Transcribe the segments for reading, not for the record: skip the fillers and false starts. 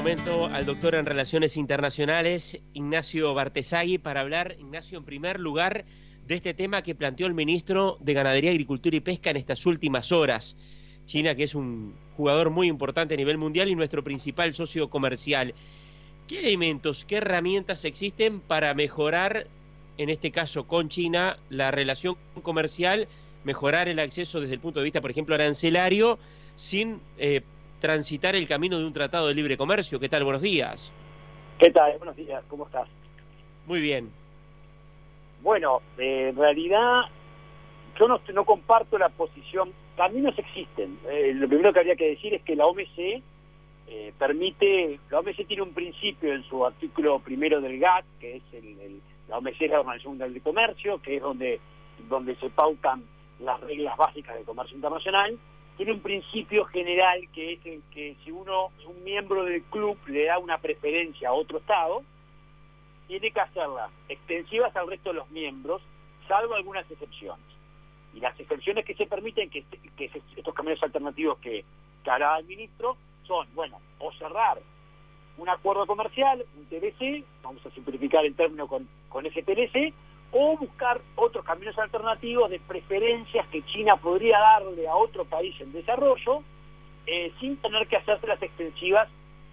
momento al doctor en Relaciones Internacionales, Ignacio Bartesagui, para hablar, Ignacio, en primer lugar, de este tema que planteó el ministro de Ganadería, Agricultura y Pesca en estas últimas horas. China, que es un jugador muy importante a nivel mundial y nuestro principal socio comercial. ¿Qué elementos, qué herramientas existen para mejorar, en este caso con China, la relación comercial, mejorar el acceso desde el punto de vista, por ejemplo, arancelario, sin transitar el camino de un tratado de libre comercio? ¿Qué tal? Buenos días. ¿Qué tal? Buenos días, ¿cómo estás? Muy bien. Bueno, en realidad yo no comparto la posición. Caminos existen. Lo primero que habría que decir es que la OMC la OMC tiene un principio en su artículo primero del GATT, que es la OMC es la Organización Mundial de Comercio, que es donde se pautan las reglas básicas del comercio internacional. Tiene un principio general que es el que si un miembro del club le da una preferencia a otro Estado, tiene que hacerlas extensivas al resto de los miembros, salvo algunas excepciones. Y las excepciones que se permiten, que estos caminos alternativos que hará el ministro, son, bueno, o cerrar un acuerdo comercial, un TLC, vamos a simplificar el término con ese TLC, o buscar otros caminos alternativos de preferencias que China podría darle a otro país en desarrollo, sin tener que hacerse las extensivas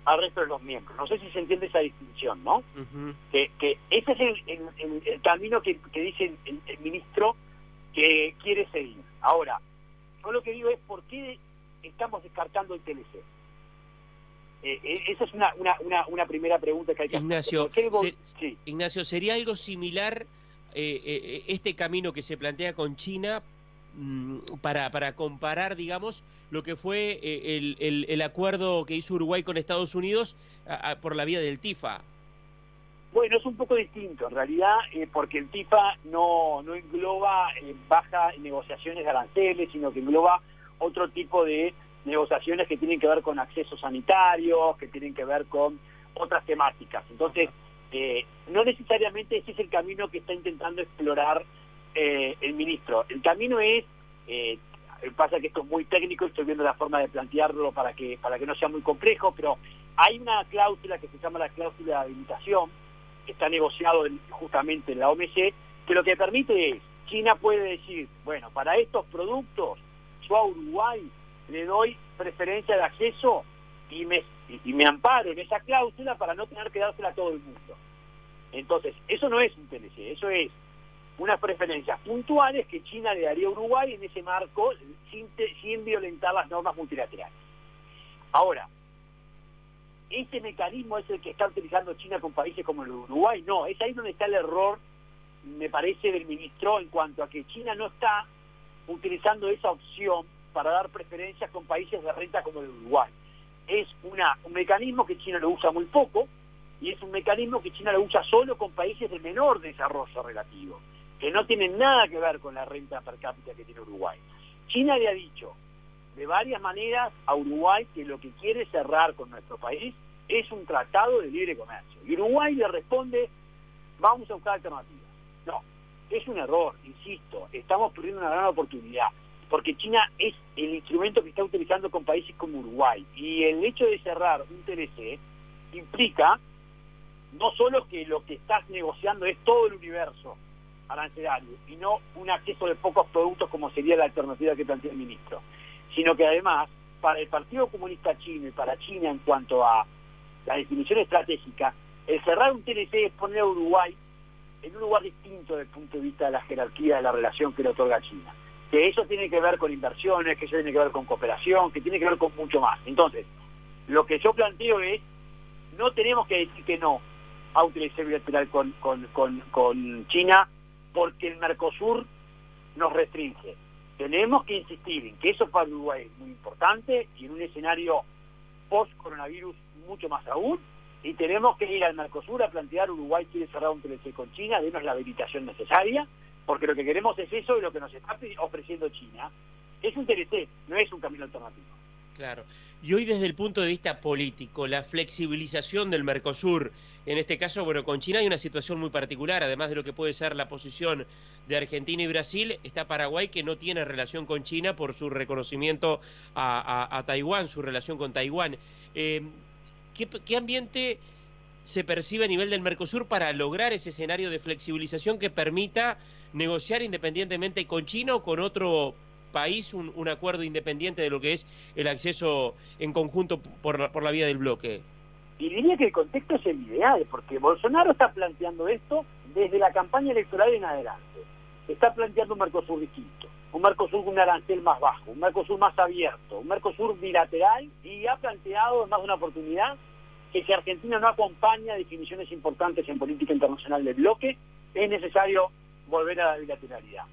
al resto de los miembros. No sé si se entiende esa distinción, ¿no? Uh-huh. Que ese es el camino que dice el ministro que quiere seguir. Ahora, yo lo que digo es ¿por qué estamos descartando el TLC? Esa es una primera pregunta que hay que Ignacio, hacer. Sí. Ignacio, ¿sería algo similar este camino que se plantea con China para comparar, digamos, lo que fue el acuerdo que hizo Uruguay con Estados Unidos por la vía del TIFA? Bueno, es un poco distinto, en realidad, porque el TIFA no engloba baja negociaciones de aranceles, sino que engloba otro tipo de negociaciones que tienen que ver con acceso sanitario, que tienen que ver con otras temáticas. Entonces, no necesariamente ese es el camino que está intentando explorar el ministro. El camino es, pasa que esto es muy técnico, estoy viendo la forma de plantearlo para que no sea muy complejo, pero hay una cláusula que se llama la cláusula de habilitación, que está negociado justamente en la OMC, que lo que permite es, China puede decir, bueno, para estos productos, yo a Uruguay le doy preferencia de acceso y me amparo en esa cláusula para no tener que dársela a todo el mundo. Entonces, eso no es un TLC, eso es unas preferencias puntuales que China le daría a Uruguay en ese marco sin violentar las normas multilaterales. Ahora, ¿ese mecanismo es el que está utilizando China con países como el Uruguay? No, es ahí donde está el error, me parece, del ministro en cuanto a que China no está utilizando esa opción para dar preferencias con países de renta como el Uruguay. Es un mecanismo que China lo usa muy poco y es un mecanismo que China lo usa solo con países de menor desarrollo relativo, que no tienen nada que ver con la renta per cápita que tiene Uruguay. China le ha dicho de varias maneras a Uruguay que lo que quiere cerrar con nuestro país es un tratado de libre comercio. Y Uruguay le responde, vamos a buscar alternativas. No, es un error, insisto, estamos perdiendo una gran oportunidad, porque China es el instrumento que está utilizando con países como Uruguay. Y el hecho de cerrar un TLC implica no solo que lo que estás negociando es todo el universo arancelario y no un acceso de pocos productos como sería la alternativa que plantea el ministro, sino que además para el Partido Comunista Chino y para China en cuanto a la definición estratégica, el cerrar un TLC es poner a Uruguay en un lugar distinto desde el punto de vista de la jerarquía de la relación que le otorga China. Que eso tiene que ver con inversiones, que eso tiene que ver con cooperación, que tiene que ver con mucho más. Entonces, lo que yo planteo es, no tenemos que decir que no a un TLC bilateral con China porque el Mercosur nos restringe. Tenemos que insistir en que eso para Uruguay es muy importante y en un escenario post-coronavirus mucho más aún, y tenemos que ir al Mercosur a plantear Uruguay quiere cerrar un TLC con China, denos la habilitación necesaria, porque lo que queremos es eso y lo que nos está ofreciendo China es un TLC, no es un camino alternativo. Claro. Y hoy desde el punto de vista político, la flexibilización del Mercosur, en este caso, bueno, con China hay una situación muy particular, además de lo que puede ser la posición de Argentina y Brasil, está Paraguay que no tiene relación con China por su reconocimiento a Taiwán, su relación con Taiwán. ¿Qué ambiente se percibe a nivel del Mercosur para lograr ese escenario de flexibilización que permita negociar independientemente con China o con otro país un acuerdo independiente de lo que es el acceso en conjunto por la vía del bloque? Y diría que el contexto es el ideal, porque Bolsonaro está planteando esto desde la campaña electoral en adelante. Está planteando un Mercosur distinto, un Mercosur con un arancel más bajo, un Mercosur más abierto, un Mercosur bilateral, y ha planteado en más de una oportunidad que si Argentina no acompaña definiciones importantes en política internacional del bloque, es necesario volver a la bilateralidad.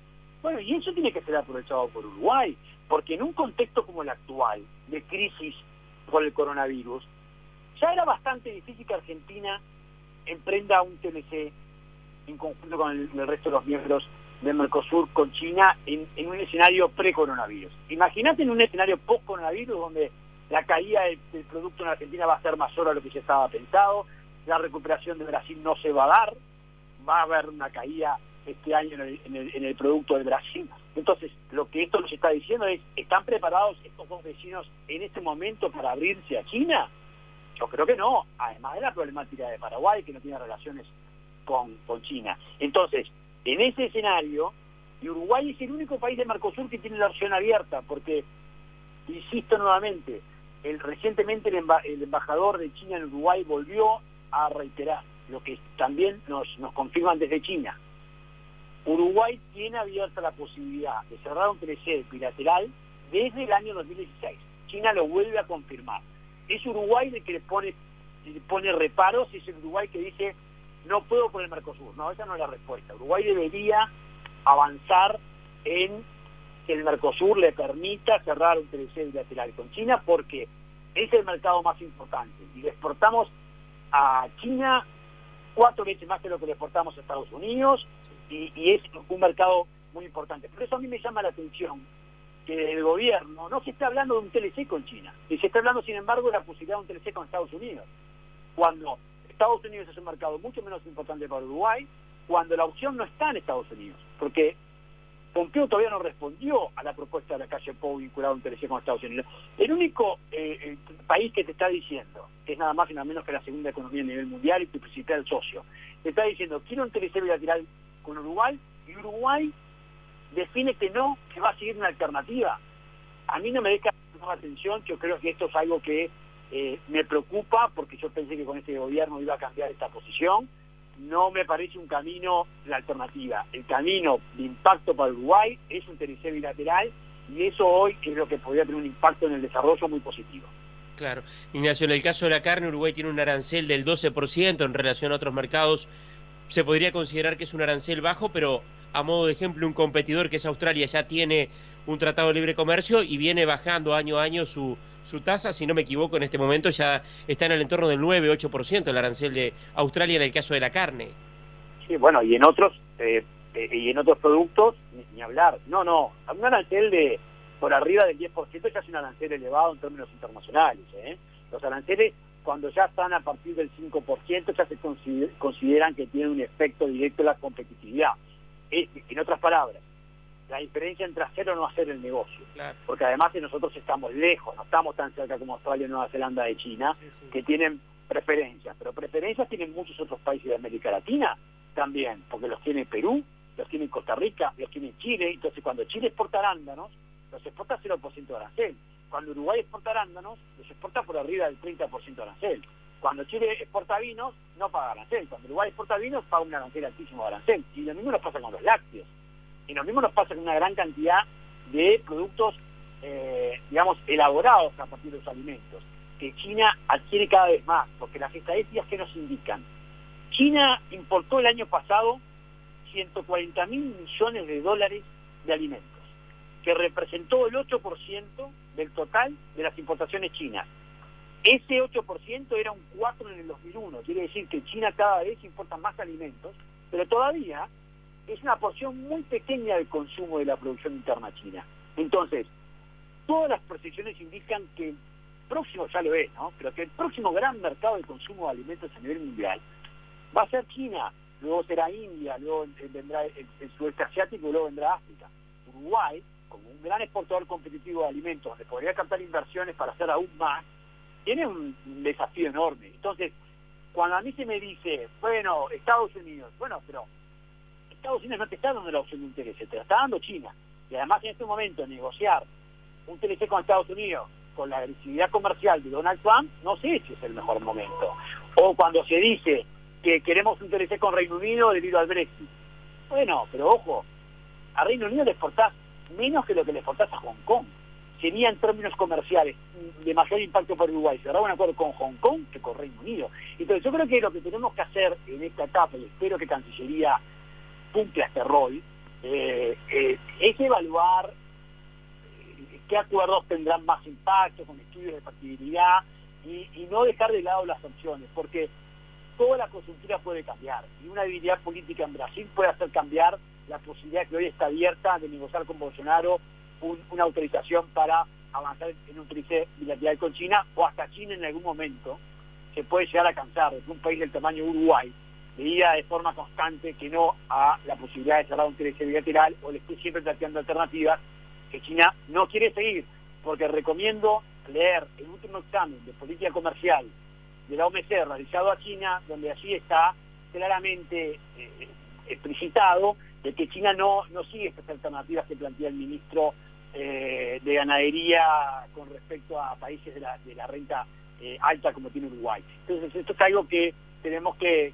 Bueno, y eso tiene que ser aprovechado por Uruguay, porque en un contexto como el actual, de crisis por el coronavirus, ya era bastante difícil que Argentina emprenda un TLC en conjunto con el resto de los miembros del Mercosur con China en un escenario pre-coronavirus. Imagínate en un escenario post-coronavirus donde la caída del producto en Argentina va a ser mayor a lo que ya estaba pensado, la recuperación de Brasil no se va a dar, va a haber una caída este año en el producto de Brasil. Entonces, lo que esto nos está diciendo es, ¿están preparados estos dos vecinos en este momento para abrirse a China? Yo creo que no, además de la problemática de Paraguay, que no tiene relaciones con China. Entonces, en ese escenario, y Uruguay es el único país de Mercosur que tiene la opción abierta, porque, insisto nuevamente, recientemente el embajador de China en Uruguay volvió a reiterar lo que también nos confirman desde China. Uruguay tiene abierta la posibilidad de cerrar un TLC bilateral desde el año 2016. China lo vuelve a confirmar. Es Uruguay el que le pone reparos, es el Uruguay que dice no puedo por el Mercosur. No, esa no es la respuesta. Uruguay debería avanzar en que el Mercosur le permita cerrar un TLC bilateral con China, porque es el mercado más importante y le exportamos a China 4 veces más que lo que le exportamos a Estados Unidos, y es un mercado muy importante. Por eso a mí me llama la atención que el gobierno no se está hablando de un TLC con China, y se está hablando, sin embargo, de la posibilidad de un TLC con Estados Unidos, cuando Estados Unidos es un mercado mucho menos importante para Uruguay, cuando la opción no está en Estados Unidos, porque Pompeo todavía no respondió a la propuesta de la calle Pou vinculada a un TLC con Estados Unidos. El único país que te está diciendo, que es nada más y nada menos que la segunda economía a nivel mundial y tu principal socio, te está diciendo, quiero un TLC bilateral con Uruguay, y Uruguay define que no, que va a seguir una alternativa. A mí no me deja la atención. Yo creo que esto es algo que me preocupa, porque yo pensé que con este gobierno iba a cambiar esta posición. No me parece un camino la alternativa. El camino de impacto para Uruguay es un TLC bilateral, y eso hoy es lo que podría tener un impacto en el desarrollo muy positivo. Claro. Ignacio, en el caso de la carne, Uruguay tiene un arancel del 12% en relación a otros mercados. Se podría considerar que es un arancel bajo, pero a modo de ejemplo, un competidor que es Australia ya tiene un tratado de libre comercio y viene bajando año a año su tasa. Si no me equivoco, en este momento ya está en el entorno del 9-8% el arancel de Australia en el caso de la carne. Sí, bueno, y en otros productos, ni hablar. No, un arancel de por arriba del 10% ya es un arancel elevado en términos internacionales. Los aranceles, cuando ya están a partir del 5%, ya se consideran que tienen un efecto directo en la competitividad. En otras palabras, la diferencia entre hacer o no hacer el negocio. Claro. Porque además nosotros estamos lejos, no estamos tan cerca como Australia, Nueva Zelanda de China, sí. Que tienen preferencias. Pero preferencias tienen muchos otros países de América Latina también, porque los tiene Perú, los tiene Costa Rica, los tiene Chile. Entonces, cuando Chile exporta arándanos, los exporta 0% de arancel. Cuando Uruguay exporta arándanos, los exporta por arriba del 30% de arancel. Cuando Chile exporta vinos, no paga arancel. Cuando Uruguay exporta vinos, paga un arancel altísimo de arancel. Y lo mismo nos pasa con los lácteos. Y lo mismo nos pasa con una gran cantidad de productos, elaborados a partir de los alimentos, que China adquiere cada vez más, porque las estadísticas que nos indican. China importó el año pasado 140.000 millones de dólares de alimentos, que representó el 8% del total de las importaciones chinas. Ese 8% era un 4% en el 2001, quiere decir que China cada vez importa más alimentos, pero todavía es una porción muy pequeña del consumo de la producción interna china. Entonces, todas las proyecciones indican que el próximo, ya lo es, ¿no?, pero que el próximo gran mercado de consumo de alimentos a nivel mundial va a ser China, luego será India, luego vendrá el sudeste asiático, y luego vendrá África. Uruguay, como un gran exportador competitivo de alimentos, donde podría captar inversiones para hacer aún más, tiene un desafío enorme. Entonces, cuando a mí se me dice, bueno, Estados Unidos, bueno, pero Estados Unidos no te está dando la opción de un TLC, te la está dando China. Y además en este momento negociar un TLC con Estados Unidos con la agresividad comercial de Donald Trump, no sé si es el mejor momento. O cuando se dice que queremos un TLC con Reino Unido debido al Brexit. Bueno, pero ojo, a Reino Unido le exportás menos que lo que le exportás a Hong Kong. Sería en términos comerciales de mayor impacto para Uruguay cerrar un acuerdo con Hong Kong que con Reino Unido. Entonces yo creo que lo que tenemos que hacer en esta etapa, y espero que Cancillería cumpla este rol, es evaluar qué acuerdos tendrán más impacto con estudios de factibilidad y no dejar de lado las opciones, porque toda la coyuntura puede cambiar y una debilidad política en Brasil puede hacer cambiar la posibilidad que hoy está abierta de negociar con Bolsonaro una autorización para avanzar en un tríceps bilateral con China, o hasta China en algún momento se puede llegar a cansar de que un país del tamaño de Uruguay le diga de forma constante que no a la posibilidad de cerrar un tríceps bilateral, o le esté siempre planteando alternativas que China no quiere seguir, porque recomiendo leer el último examen de política comercial de la OMC realizado a China, donde allí está claramente explicitado de que China no sigue estas alternativas que plantea el ministro de Ganadería con respecto a países de la renta alta como tiene Uruguay. Entonces esto es algo que tenemos que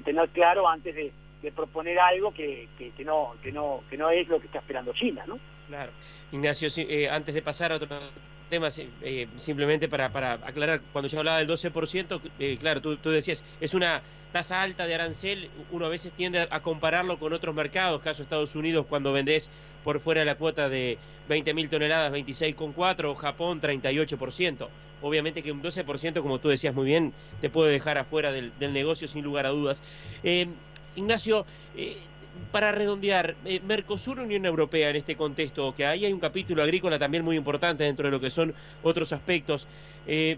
tener claro antes de proponer algo que no es lo que está esperando China, ¿no? Claro. Ignacio, antes de pasar a otro tema, simplemente para aclarar, cuando yo hablaba del 12%, claro, tú decías, es una tasa alta de arancel, uno a veces tiende a compararlo con otros mercados, caso Estados Unidos, cuando vendés por fuera de la cuota de 20.000 toneladas, 26,4, o Japón, 38%. Obviamente que un 12%, como tú decías muy bien, te puede dejar afuera del negocio sin lugar a dudas. Ignacio, para redondear, Mercosur, Unión Europea en este contexto, que ahí hay un capítulo agrícola también muy importante dentro de lo que son otros aspectos.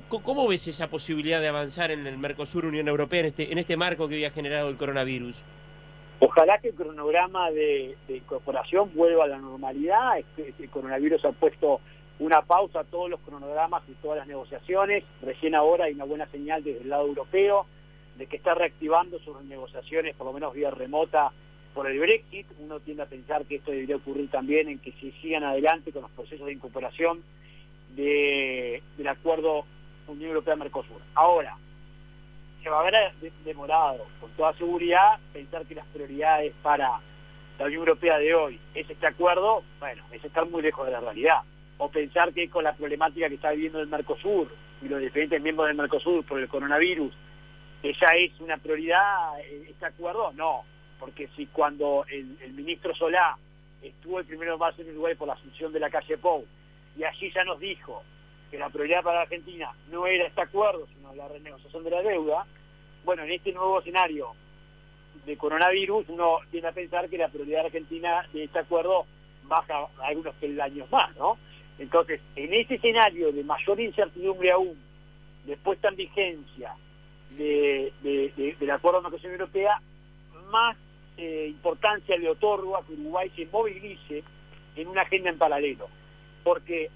¿Cómo ves esa posibilidad de avanzar en el Mercosur, Unión Europea, en este marco que hoy ha generado el coronavirus? Ojalá que el cronograma de incorporación vuelva a la normalidad. El coronavirus ha puesto una pausa a todos los cronogramas y todas las negociaciones. Recién ahora hay una buena señal desde el lado europeo de que está reactivando sus negociaciones, por lo menos vía remota, por el Brexit. Uno tiende a pensar que esto debería ocurrir también en que se sigan adelante con los procesos de incorporación del acuerdo Unión Europea-Mercosur. Ahora, se va a haber demorado, con toda seguridad, pensar que las prioridades para la Unión Europea de hoy es este acuerdo. Bueno, es estar muy lejos de la realidad. O pensar que con la problemática que está viviendo el Mercosur y los diferentes miembros del Mercosur por el coronavirus, esa es una prioridad, este acuerdo, no. Porque si cuando el ministro Solá estuvo el 1 de marzo en Uruguay por la asunción de la calle Pou, y allí ya nos dijo que la prioridad para la Argentina no era este acuerdo, sino la renegociación de la deuda, bueno, en este nuevo escenario de coronavirus, uno tiende a pensar que la prioridad de Argentina de este acuerdo baja algunos peldaños más, ¿no? Entonces, en ese escenario de mayor incertidumbre aún, de puesta en vigencia del acuerdo de Mercosur Europea, más importancia le otorgo a que Uruguay se movilice en una agenda en paralelo, porque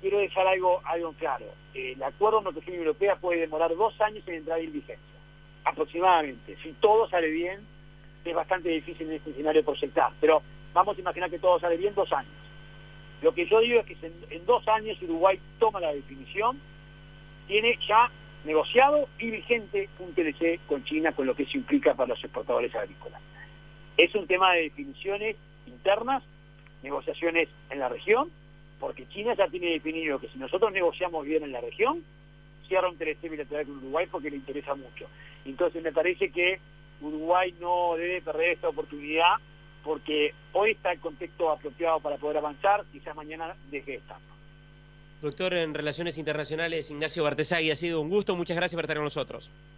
quiero dejar algo en claro. El acuerdo de Mercosur Europea puede demorar 2 años en entrar en vigencia, aproximadamente. Si todo sale bien, es bastante difícil en este escenario proyectar, pero vamos a imaginar que todo sale bien, 2 años. Lo que yo digo es que en 2 años Uruguay toma la definición, tiene ya negociado y vigente un TLC con China, con lo que eso implica para los exportadores agrícolas. Es un tema de definiciones internas, negociaciones en la región, porque China ya tiene definido que si nosotros negociamos bien en la región, cierra un TLC bilateral con Uruguay porque le interesa mucho. Entonces me parece que Uruguay no debe perder esta oportunidad, porque hoy está el contexto apropiado para poder avanzar, quizás mañana deje de estar. Doctor en Relaciones Internacionales, Ignacio Bartesagui, ha sido un gusto, muchas gracias por estar con nosotros.